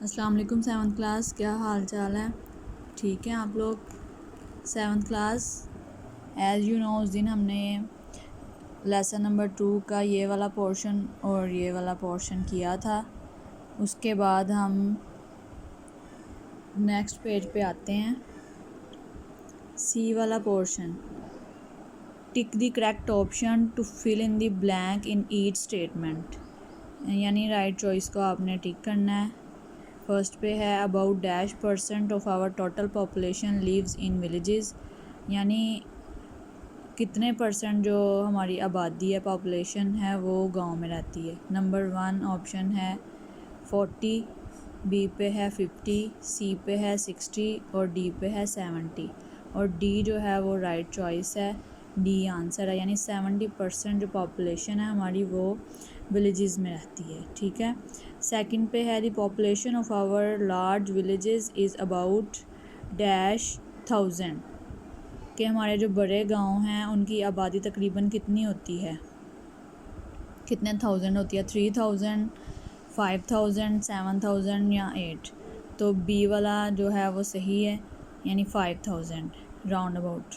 अस्सलाम वालेकुम seventh class, क्या हाल चाल है? ठीक है आप लोग? Seventh class, as you know उस दिन हमने लेसन नंबर 2 का ये वाला पोर्शन और ये वाला पोर्शन किया था। उसके बाद हम नेक्स्ट पेज पे आते हैं। सी वाला portion, tick the correct option to fill in the blank in each statement, यानी राइट चॉइस को आपने टिक करना है। फर्स्ट पे है about dash % of our total population lives in villages, यानी कितने % जो हमारी आबादी है, पॉपुलेशन है, वो गांव में रहती है। नंबर 1 ऑप्शन है 40, बी पे है 50, सी पे है 60 और डी पे है 70। और डी जो है वो राइट चॉइस है, डी आंसर है, यानी 70% जो पॉपुलेशन है हमारी वो विलेजेस में रहती है। ठीक है। सेकंड पे है the population of our large villages is about dash 1000, कि हमारे जो बड़े गांव हैं उनकी आबादी तकरीबन कितनी होती है, कितने 1000 होती है, 3000, 5000, 7000 या 8। तो बी वाला जो है वो सही है, यानी 5000 राउंड अबाउट।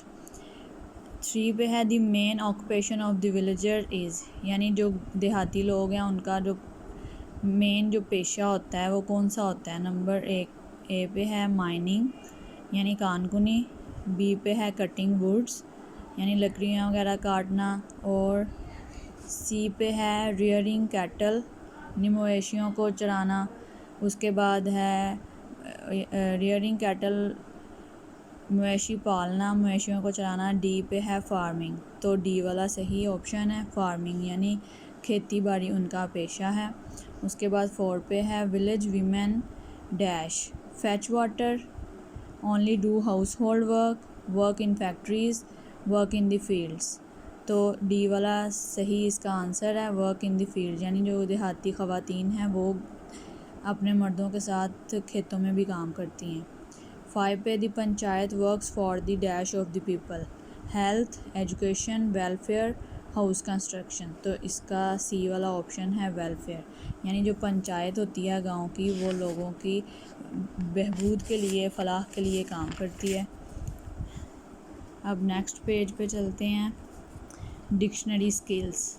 3 पे है the main occupation of the villager is, यानी जो देहाती लोग हैं उनका जो मेन जो पेशा होता है वो कौन सा होता है। नंबर 1 ए पे है माइनिंग, यानी कानकुनी, बी पे है कटिंग वुड्स, यानी लकड़ियाँ वगैरह काटना, और सी पे है रियरिंग कैटल, यानी मवेशियों को चराना। उसके बाद है रियरिंग कैटल, मवेशी पालना, मवेशियों को चराना। डी पे है फार्मिंग, तो डी वाला सही ऑप्शन है, फार्मिंग, यानी खेती बाड़ी उनका पेशा है। उसके बाद 4 पे है village women dash fetch water, only do house hold work, work in factories, work in the fields. तो डी वाला सही इसका आंसर है, वर्क इन द फील्ड, यानी जो देहाती ख़वातीन हैं वो अपने मर्दों के साथ खेतों में भी काम करती हैं। 5 पे the panchayat works for the dash of the people, health, education, welfare, house construction. तो इसका सी वाला ऑप्शन है वेलफेयर, यानी जो पंचायत होती है गांव की वो लोगों की बहबूद के लिए, फलाह के लिए काम करती है। अब नेक्स्ट पेज पे चलते हैं। डिक्शनरी स्किल्स,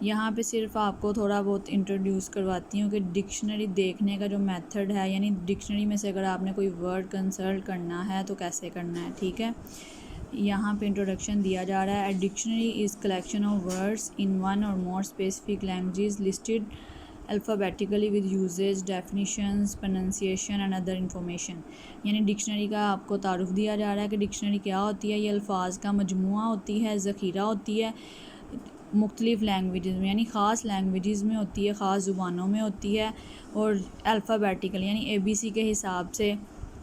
यहाँ पे सिर्फ आपको थोड़ा बहुत इंट्रोड्यूस करवाती हूँ कि डिक्शनरी देखने का जो मेथड है, यानी डिक्शनरी में से अगर आपने कोई वर्ड कंसल्ट करना है तो कैसे करना है। ठीक है। यहाँ पे इंट्रोडक्शन दिया जा रहा है। A dictionary is collection of words in one or more specific languages listed alphabetically with usages, definitions, pronunciation and other information. यानी डिक्शनरी का आपको तारुफ दिया जा रहा है कि डिक्शनरी क्या होती है। ये अल्फाज का मजमुआ होती है, ज़ख़ीरा होती है मुख्तलिफ़ लैंग्वेजेस में, यानी ख़ास लैंग्वेजेस में होती है, ख़ास ज़ुबानों में होती है, और अल्फ़ाबेटिकल यानी ABC के हिसाब से,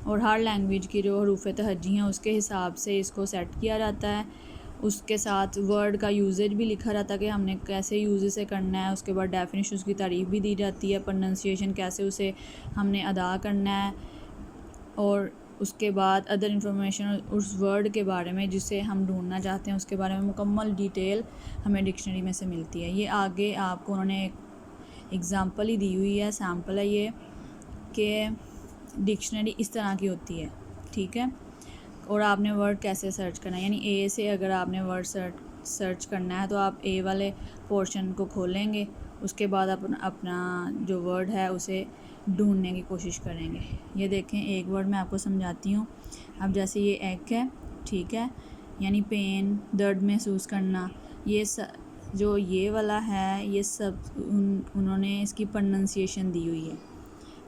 और हर लैंग्वेज की जो हरूफ तहज्जी हैं उसके हिसाब से इसको सेट किया जाता है। उसके साथ वर्ड का यूजेज भी लिखा रहता है कि हमने कैसे यूज से करना है। उसके बाद डेफिनेशन उसकी तारीफ़ भी दी जाती है, प्रोनाउंसिएशन कैसे उसे हमने अदा करना है, और उसके बाद अदर इंफॉर्मेशन उस वर्ड के बारे में जिसे हम ढूंढना चाहते हैं उसके बारे में मुकम्मल डिटेल हमें डिक्शनरी में से मिलती है। ये आगे आपको उन्होंने एक एग्ज़ाम्पल ही दी हुई है, सैम्पल है ये, कि डिक्शनरी इस तरह की होती है। ठीक है। और आपने वर्ड कैसे सर्च करना है, यानी ए से अगर आपने वर्ड सर्च करना है तो आप ए वाले पोर्शन को खोलेंगे, उसके बाद अपना जो वर्ड है उसे ढूंढने की कोशिश करेंगे। ये देखें, एक वर्ड मैं आपको समझाती हूँ। अब जैसे ये एक है, ठीक है, यानी पेन, दर्द महसूस करना, ये जो ये वाला है ये सब उन्होंने इसकी प्रोनाउंसिएशन दी हुई है,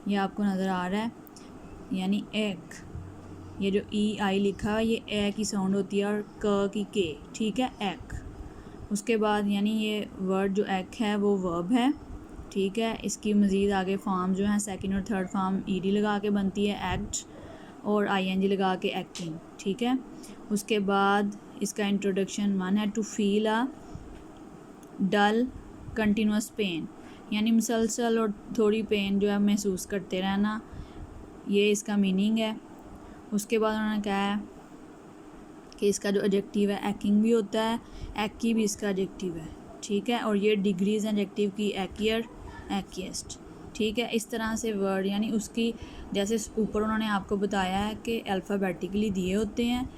ये आपको नज़र आ रहा है, यानी एक, ये जो EI लिखा है ये ए की साउंड होती है और क की के। ठीक है, एक। उसके बाद यानी ये वर्ड जो एक है वो वर्ब है। ठीक है। इसकी मज़ीद आगे फॉर्म जो है सेकंड और थर्ड फॉर्म ED लगा के बनती है, एक्ट, और ING लगा के एक्टिंग। ठीक है। उसके बाद इसका इंट्रोडक्शन 1 है to feel a dull continuous pain, यानी मुसलसल और थोड़ी पेन जो है महसूस करते रहना, ये इसका मीनिंग है। उसके बाद उन्होंने कहा है कि इसका जो एडजेक्टिव है एक्किंग भी होता है, एक्की भी इसका एडजेक्टिव है। ठीक है। और ये डिग्रीज एडजेक्टिव की एक्यर, एक्कीस्ट। ठीक है। इस तरह से वर्ड यानी उसकी जैसे ऊपर उन्होंने आपको बताया है कि अल्फ़ाबेटिकली दिए होते हैं,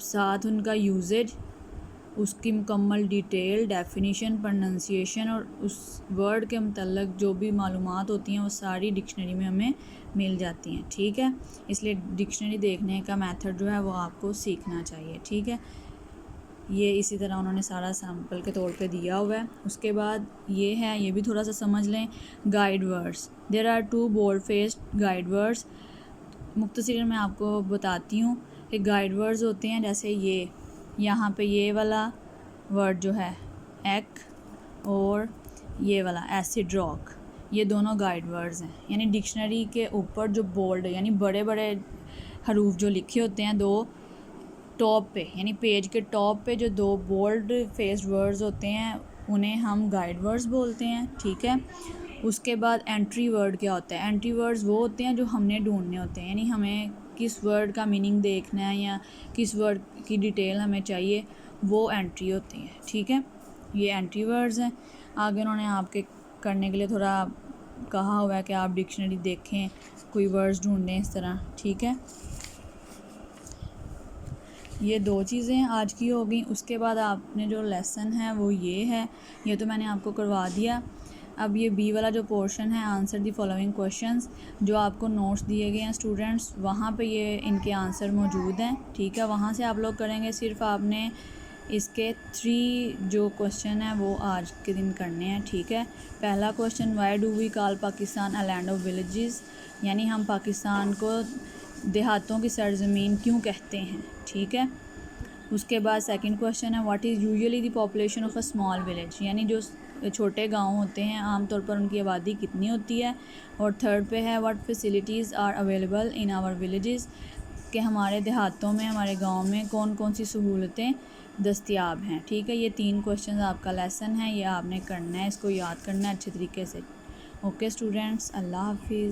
साथ उनका यूजेज, उसकी मुकम्मल डिटेल, डेफिनीशन, प्रोनंसिएशन और उस वर्ड के मतलब जो भी मालूमात होती हैं वो सारी डिक्शनरी में हमें मिल जाती हैं। ठीक है, इसलिए डिक्शनरी देखने का मेथड जो है वो आपको सीखना चाहिए। ठीक है, ये इसी तरह उन्होंने सारा सैम्पल के तौर पे दिया हुआ है। उसके बाद ये है, ये भी थोड़ा सा समझ लें, guide words. There are 2 bold faced guide words. मुख्तसरन मैं आपको बताती हूँ कि गाइड वर्ड्स होते हैं जैसे ये, यहाँ पे ये वाला वर्ड जो है एक, और ये वाला एसिड रॉक, ये दोनों गाइड वर्ड्स हैं। यानी डिक्शनरी के ऊपर जो बोल्ड यानी बड़े बड़े हरूफ जो लिखे होते हैं दो टॉप पे, यानी पेज के टॉप पे जो 2 बोल्ड फेस्ड वर्ड्स होते हैं उन्हें हम गाइड वर्ड्स बोलते हैं। ठीक है, उसके बाद एंट्री वर्ड क्या होता है? एंट्री वर्ड्स वो होते हैं जो हमने ढूंढने होते हैं, यानी हमें किस वर्ड का मीनिंग देखना है या किस वर्ड की डिटेल हमें चाहिए, वो एंट्री होती है। ठीक है, ये एंट्री वर्ड्स हैं। आगे उन्होंने आपके करने के लिए थोड़ा कहा हुआ है कि आप डिक्शनरी देखें, कोई वर्ड्स ढूंढें इस तरह। ठीक है, ये 2 चीज़ें आज की हो गई। उसके बाद आपने जो लेसन है वो ये है, ये तो मैंने आपको करवा दिया। अब ये बी वाला जो पोर्शन है, आंसर दी फॉलोइंग क्वेश्चंस, जो आपको नोट्स दिए गए हैं स्टूडेंट्स, वहाँ पे ये इनके आंसर मौजूद हैं। ठीक है, वहाँ से आप लोग करेंगे। सिर्फ आपने इसके 3 जो क्वेश्चन हैं वो आज के दिन करने हैं। ठीक है, पहला question, why do we call Pakistan a land of villages, यानी हम पाकिस्तान को देहातों की सरजमीन क्यों कहते हैं। ठीक है, उसके बाद सेकंड क्वेश्चन है, what is usually the population of a small village, यानी जो छोटे गांव होते हैं आमतौर पर उनकी आबादी कितनी होती है। और थर्ड पे है, what facilities are available in our villages, कि हमारे देहातों में, हमारे गांव में कौन कौन सी सहूलतें दस्तयाब हैं। ठीक है, ये 3 क्वेश्चन आपका लेसन है, ये आपने करना है, इसको याद करना है अच्छे तरीके से। ओके स्टूडेंट्स, अल्लाह हाफिज़।